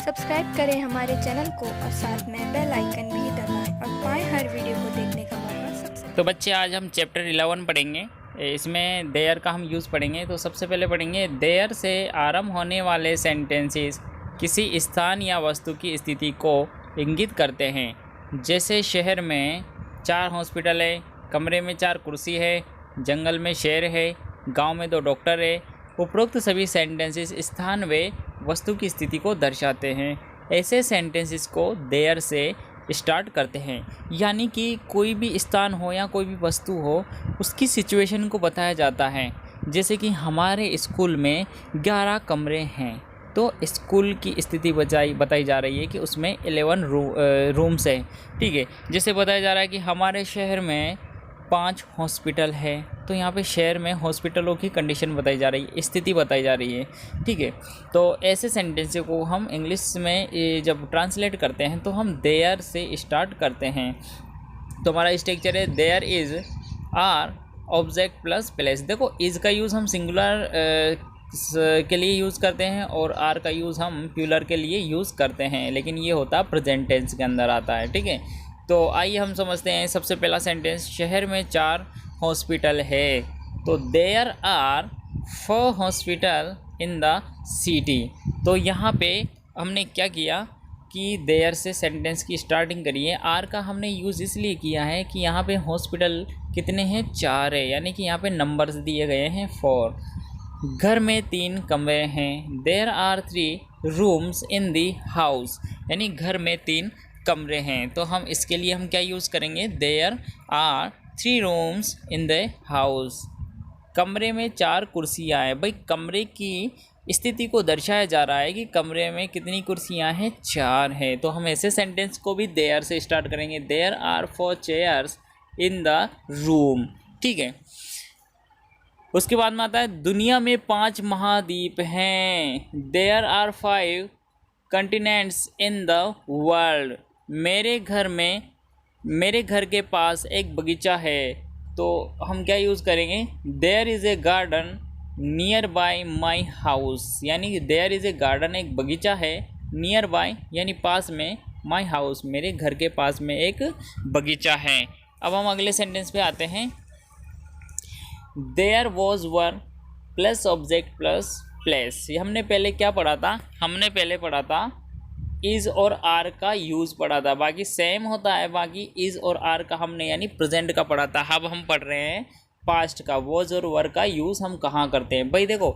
Subscribe करें हमारे channel को और साथ में बेल आइकन भी दबाएं और पाएं हर वीडियो को देखने का मौका सबसे। तो बच्चे आज हम चैप्टर 11 पढ़ेंगे। इसमें देयर का हम यूज़ पढ़ेंगे। तो सबसे पहले पढ़ेंगे देयर से आरंभ होने वाले सेंटेंसेस किसी स्थान या वस्तु की स्थिति को इंगित करते हैं। जैसे शहर में 4 हॉस्पिटल है, कमरे में 4 कुर्सी है, जंगल में शेर है, गांव में 2 डॉक्टर है। उपरोक्त सभी सेंटेंसेस स्थान व वस्तु की स्थिति को दर्शाते हैं। ऐसे सेंटेंसेस को देयर से स्टार्ट करते हैं, यानी कि कोई भी स्थान हो या कोई भी वस्तु हो उसकी सिचुएशन को बताया जाता है। जैसे कि हमारे स्कूल में 11 कमरे हैं, तो स्कूल की स्थिति बताई जा रही है कि उसमें 11 रूम्स है। ठीक है। जैसे बताया जा रहा है कि हमारे शहर में 5 हॉस्पिटल है, तो यहाँ पे शहर में हॉस्पिटलों की कंडीशन बताई जा रही है, स्थिति बताई जा रही है। ठीक है। तो ऐसे सेंटेंस को हम इंग्लिश में जब ट्रांसलेट करते हैं तो हम देयर से स्टार्ट करते हैं। तो हमारा स्ट्रक्चर है there is are object plus place. देखो, इज़ का यूज़ हम सिंगुलर के लिए यूज़ करते हैं और आर का यूज़ हम प्लूरल के लिए यूज़ करते हैं, लेकिन ये होता प्रेजेंट टेंस के अंदर आता है। ठीक है। तो आइए हम समझते हैं। सबसे पहला सेंटेंस, शहर में 4 हॉस्पिटल है, तो there are 4 hospital in the city. तो यहाँ पे हमने क्या किया कि देयर से सेंटेंस की स्टार्टिंग करिए। आर का हमने यूज़ इसलिए किया है कि यहाँ पे हॉस्पिटल कितने हैं, 4 है, यानी कि यहाँ पे नंबर्स दिए गए हैं 4। घर में 3 कमरे हैं, there are 3 rooms in the house, यानी घर में 3 कमरे हैं। तो हम इसके लिए हम क्या यूज़ करेंगे, there are 3 rooms in the house. कमरे में 4 कुर्सियाँ हैं। भाई, कमरे की स्थिति को दर्शाया जा रहा है कि कमरे में कितनी कुर्सियाँ हैं, 4 हैं। तो हम ऐसे सेंटेंस को भी देयर से स्टार्ट करेंगे, there are 4 chairs in the room. ठीक है। उसके बाद में आता है दुनिया में 5 महाद्वीप हैं, there are 5 continents in the world. मेरे घर के पास एक बगीचा है, तो हम क्या यूज़ करेंगे, there is a garden nearby my house, यानी कि देयर इज़ ए गार्डन, एक बगीचा है, नियर बाय यानी पास में, माई हाउस मेरे घर के पास में एक बगीचा है। अब हम अगले सेंटेंस पे आते हैं। There was one plus object plus place. ये हमने पहले क्या पढ़ा था, हमने पहले पढ़ा था इज़ और आर का यूज़ पढ़ा था, बाकी सेम होता है। बाकी इज़ और आर का हमने यानी प्रेजेंट का पढ़ा था। अब हम पढ़ रहे हैं पास्ट का, वॉज और वर का यूज़ हम कहाँ करते हैं। भाई देखो,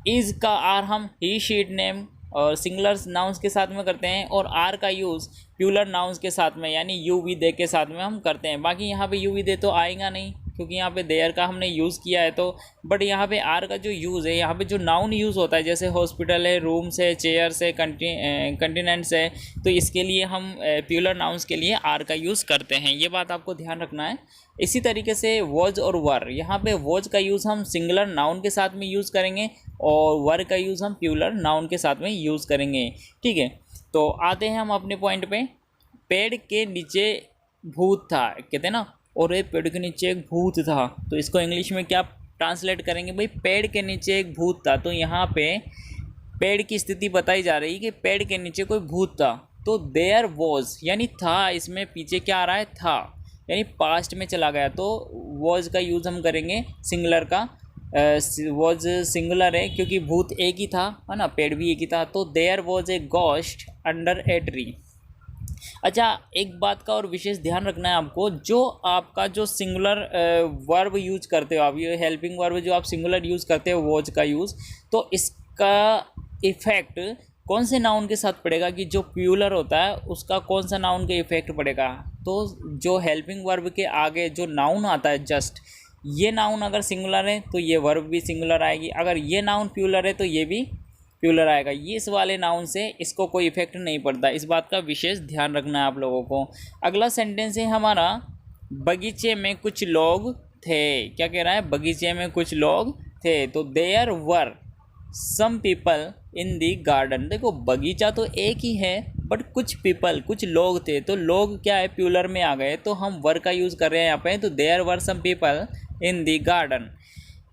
इज़ का आर हम ही शीट नेम और सिंगुलर नाउन्स के साथ में करते हैं, और आर का यूज़ प्लूरल नाउन्स के साथ में यानी यू वी दे के साथ में हम करते हैं। बाकी यहाँ पे यू वी दे तो आएगा नहीं, क्योंकि यहाँ पे देयर का हमने यूज़ किया है। तो बट यहाँ पे आर का जो यूज़ है, यहाँ पे जो नाउन यूज़ होता है, जैसे हॉस्पिटल है, रूम्स है, चेयर्स है, कंटिनेंट्स है, तो इसके लिए हम प्लूरल नाउन्स के लिए आर का यूज़ करते हैं। ये बात आपको ध्यान रखना है। इसी तरीके से वॉज और वर, यहाँ पे वॉज का यूज़ हम सिंगुलर नाउन के साथ में यूज़ करेंगे और वर का यूज़ हम प्लूरल नाउन के साथ में यूज़ करेंगे। ठीक है। तो आते हैं हम अपने पॉइंट पे। पेड़ के नीचे भूत था, कहते हैं ना, और एक पेड़ के नीचे एक भूत था, तो इसको इंग्लिश में क्या ट्रांसलेट करेंगे, भाई पेड़ के नीचे एक भूत था। तो यहाँ पे पेड़ की स्थिति बताई जा रही है कि पेड़ के नीचे कोई भूत था, तो देयर वॉज यानी था, इसमें पीछे क्या आ रहा है, था, यानी पास्ट में चला गया, तो वॉज का यूज़ हम करेंगे सिंगुलर का। वॉज सिंगुलर है क्योंकि भूत एक ही था, है ना, पेड़ भी एक ही था। तो there was a ghost under a tree. अच्छा, एक बात का और विशेष ध्यान रखना है आपको, जो आपका जो सिंगुलर वर्ब यूज करते हो आप, ये हेल्पिंग वर्ब जो आप सिंगुलर यूज़ करते हो वॉज का यूज़, तो इसका इफ़ेक्ट कौन से नाउन के साथ पड़ेगा, कि जो प्लूरल होता है उसका कौन सा नाउन के इफ़ेक्ट पड़ेगा। तो जो हेल्पिंग वर्ब के आगे जो नाउन आता है, जस्ट ये नाउन अगर सिंगुलर है तो ये वर्ब भी सिंगुलर आएगी, अगर ये नाउन प्लूरल है तो ये भी प्लूरल आएगा। ये इस वाले नाउन से इसको कोई इफेक्ट नहीं पड़ता। इस बात का विशेष ध्यान रखना है आप लोगों को। अगला सेंटेंस है हमारा, बगीचे में कुछ लोग थे। क्या कह रहा है, बगीचे में कुछ लोग थे, तो there were some people in the garden. देखो, बगीचा तो एक ही है, बट कुछ पीपल, कुछ लोग थे, तो लोग क्या है, प्लूरल में आ गए, तो हम वर का यूज़ कर रहे हैं यहाँ पे, तो there were some people in the garden.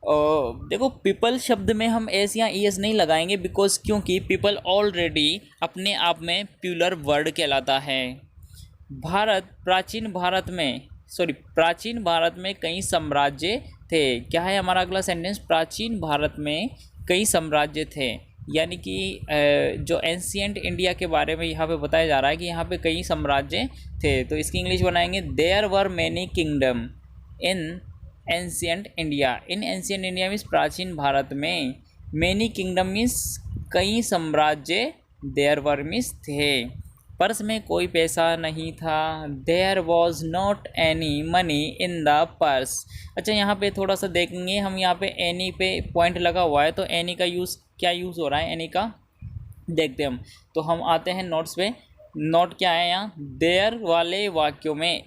देखो पीपल शब्द में हम एस या ईएस नहीं लगाएंगे बिकॉज क्योंकि पीपल ऑलरेडी अपने आप में प्लूरल वर्ड कहलाता है। प्राचीन भारत में कई साम्राज्य थे। क्या है हमारा अगला सेंटेंस? प्राचीन भारत में कई साम्राज्य थे, यानी कि जो एंशियंट इंडिया के बारे में यहाँ पे बताया जा रहा है कि यहाँ पे कई साम्राज्य थे। तो इसकी इंग्लिश बनाएंगे there were many kingdom in ancient India. In ancient India means प्राचीन भारत में, मैनी किंगडम मीन्स कई साम्राज्य, देयर वर मीन्स थे। पर्स में कोई पैसा नहीं था, there was not any money in the purse. अच्छा यहाँ पे थोड़ा सा देखेंगे हम, यहाँ पे एनी पे पॉइंट लगा हुआ है तो एनी का यूज़ क्या यूज़ हो रहा है एनी का देखते हम। तो हम आते हैं नोट्स पे। नोट क्या है यहाँ? देयर वाले वाक्यों में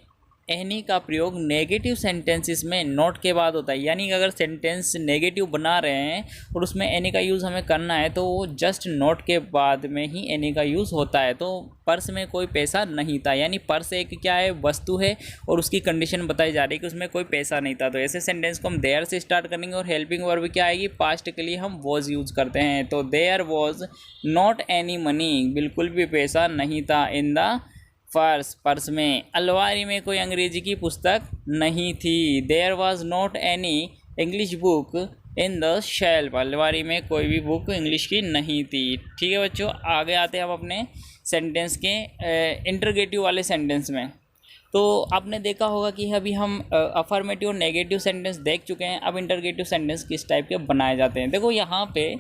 एनी का प्रयोग नेगेटिव सेंटेंसेस में नोट के बाद होता है, यानी कि अगर सेंटेंस नेगेटिव बना रहे हैं और उसमें एनी का यूज़ हमें करना है तो वो जस्ट नोट के बाद में ही एनी का यूज़ होता है। तो पर्स में कोई पैसा नहीं था, यानी पर्स एक क्या है? वस्तु है और उसकी कंडीशन बताई जा रही है कि उसमें कोई पैसा नहीं था। तो ऐसे सेंटेंस को हम देयर से स्टार्ट करेंगे और हेल्पिंग वर्ब क्या आएगी? पास्ट के लिए हम वॉज यूज़ करते हैं। तो there was not any money, बिल्कुल भी पैसा नहीं था इन द पर्स में। अलमारी में कोई अंग्रेजी की पुस्तक नहीं थी, there was not any English book in the shelf. अलमारी में कोई भी बुक इंग्लिश की नहीं थी। ठीक है बच्चों, आगे आते हैं हम अपने सेंटेंस के इंटरगेटिव वाले सेंटेंस में। तो आपने देखा होगा कि अभी हम अफर्मेटिव और नेगेटिव सेंटेंस देख चुके हैं। अब इंटरगेटिव सेंटेंस किस टाइप के बनाए जाते हैं। देखो यहाँ पे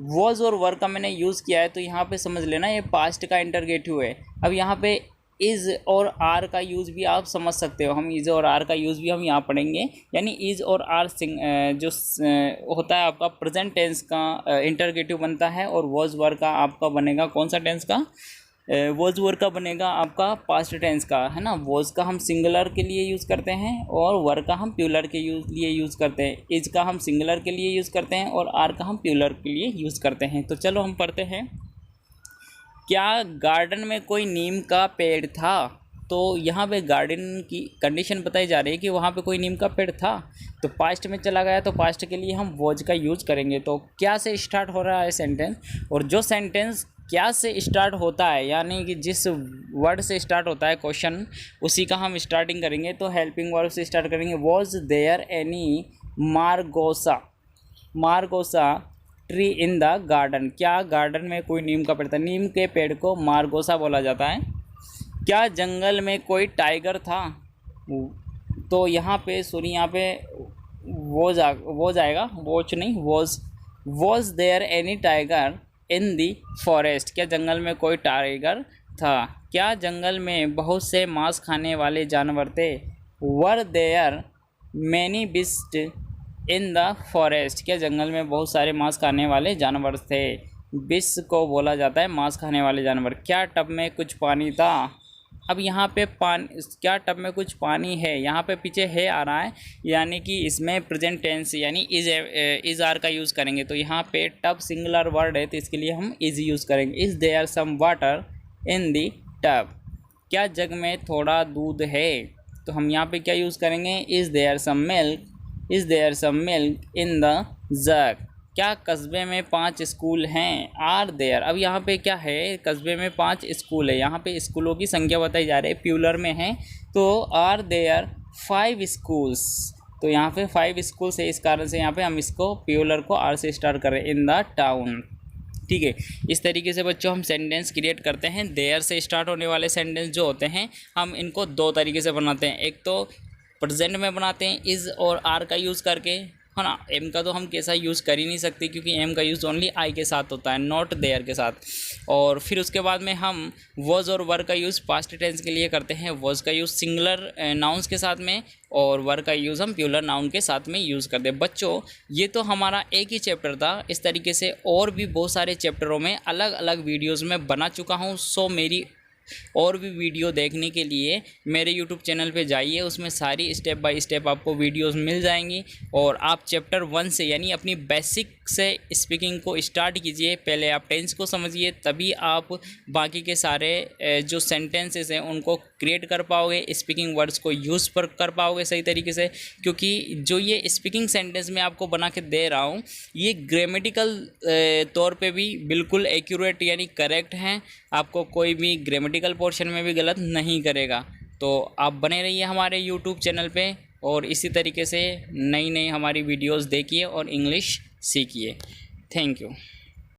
वॉज और वर का मैंने यूज़ किया है, तो यहाँ पे समझ लेना ये पास्ट का इंटरगेटिव है। अब यहाँ पे इज़ और आर का यूज़ भी आप समझ सकते हो। हम इज़ और आर का यूज़ भी हम यहाँ पढ़ेंगे, यानी इज़ और आर जो होता है आपका प्रेजेंट टेंस का इंटरगेटिव बनता है, और वॉज वर का आपका बनेगा कौन सा टेंस का? वॉज वर का बनेगा आपका पास्ट टेंस का, है ना। वॉज का हम सिंगुलर के लिए यूज़ करते हैं और वर का हम प्लूरल के लिए यूज़ करते हैं। इज़ का हम सिंगुलर के लिए यूज़ करते हैं और आर का हम प्लूरल के लिए यूज़ करते हैं। तो चलो हम पढ़ते हैं। क्या गार्डन में कोई नीम का पेड़ था? तो यहाँ पे गार्डन की कंडीशन बताई जा रही है कि वहाँ पे कोई नीम का पेड़ था, तो पास्ट में चला गया, तो पास्ट के लिए हम वॉज का यूज़ करेंगे। तो क्या से स्टार्ट हो रहा है सेंटेंस, और जो सेंटेंस क्या से स्टार्ट होता है, यानी कि जिस वर्ड से स्टार्ट होता है क्वेश्चन, उसी का हम स्टार्टिंग करेंगे। तो हेल्पिंग वर्ब से स्टार्ट करेंगे। Was there any margosa tree in the garden? क्या गार्डन में कोई नीम का पेड़ था? नीम के पेड़ को मार्गोसा बोला जाता है। क्या जंगल में कोई टाइगर था? तो यहाँ पे यहाँ पे वो जाएगा, वॉच नहीं, was there any tiger in the forest? क्या जंगल में कोई टाइगर था? क्या जंगल में बहुत से मांस खाने वाले जानवर थे? Were there many beast in the forest? क्या जंगल में बहुत सारे मांस खाने वाले जानवर थे? बीस्ट को बोला जाता है मांस खाने वाले जानवर। क्या टब में कुछ पानी था? अब यहाँ पे क्या टब में कुछ पानी है? यहाँ पे पीछे है आ रहा है, यानी कि इसमें प्रेजेंट टेंस यानी इज आर का यूज़ करेंगे। तो यहाँ पे टब सिंगुलर वर्ड है, तो इसके लिए हम इज यूज़ करेंगे। Is there some water in the tub? क्या जग में थोड़ा दूध है? तो हम यहाँ पे क्या यूज़ करेंगे? Is there some milk in the jug? क्या कस्बे में 5 स्कूल हैं? Are there? अब यहाँ पे क्या है? कस्बे में 5 स्कूल है, यहाँ पे स्कूलों की संख्या बताई जा रही है, प्लूरल में है। तो आर देयर 5 स्कूल्स? तो यहाँ पे 5 स्कूल्स है, इस कारण से यहाँ पे हम इसको प्लूरल को आर से स्टार्ट कर रहे हैं, इन द टाउन। ठीक है, इस तरीके से बच्चों हम सेंटेंस क्रिएट करते हैं। देयर से स्टार्ट होने वाले सेंटेंस जो होते हैं, हम इनको 2 तरीके से बनाते हैं। एक तो प्रेजेंट में बनाते हैं इज़ और आर का यूज़ करके, है ना। एम का तो हम कैसा यूज़ कर ही नहीं सकते, क्योंकि एम का यूज़ ओनली आई के साथ होता है, नॉट देयर के साथ। और फिर उसके बाद में हम वॉज और वर का यूज़ पास्ट टेंस के लिए करते हैं। वॉज का यूज़ सिंगुलर नाउन्स के साथ में, और वर का यूज़ हम प्लूरल नाउन के साथ में यूज़ करते हैं। बच्चों, ये तो हमारा एक ही चैप्टर था। इस तरीके से और भी बहुत सारे चैप्टरों में अलग अलग वीडियोज़ में बना चुका हूँ। सो मेरी और भी वीडियो देखने के लिए मेरे यूट्यूब चैनल पे जाइए, उसमें सारी स्टेप बाय स्टेप आपको वीडियोस मिल जाएंगी। और आप चैप्टर 1 से यानी अपनी बेसिक से स्पीकिंग को स्टार्ट कीजिए। पहले आप टेंस को समझिए, तभी आप बाकी के सारे जो सेंटेंसेस हैं उनको क्रिएट कर पाओगे, स्पीकिंग वर्ड्स को यूज़ पर कर पाओगे सही तरीके से। क्योंकि जो ये स्पीकिंग सेंटेंस मैं आपको बना के दे रहा हूँ, ये ग्रामेटिकल तौर पे भी बिल्कुल एक्यूरेट यानी करेक्ट हैं। आपको कोई भी ग्रामेटिकल पोर्शन में भी गलत नहीं करेगा। तो आप बने रहिए हमारे यूट्यूब चैनल पे और इसी तरीके से नई नई हमारी वीडियोस देखिए और इंग्लिश सीखिए। Thank you.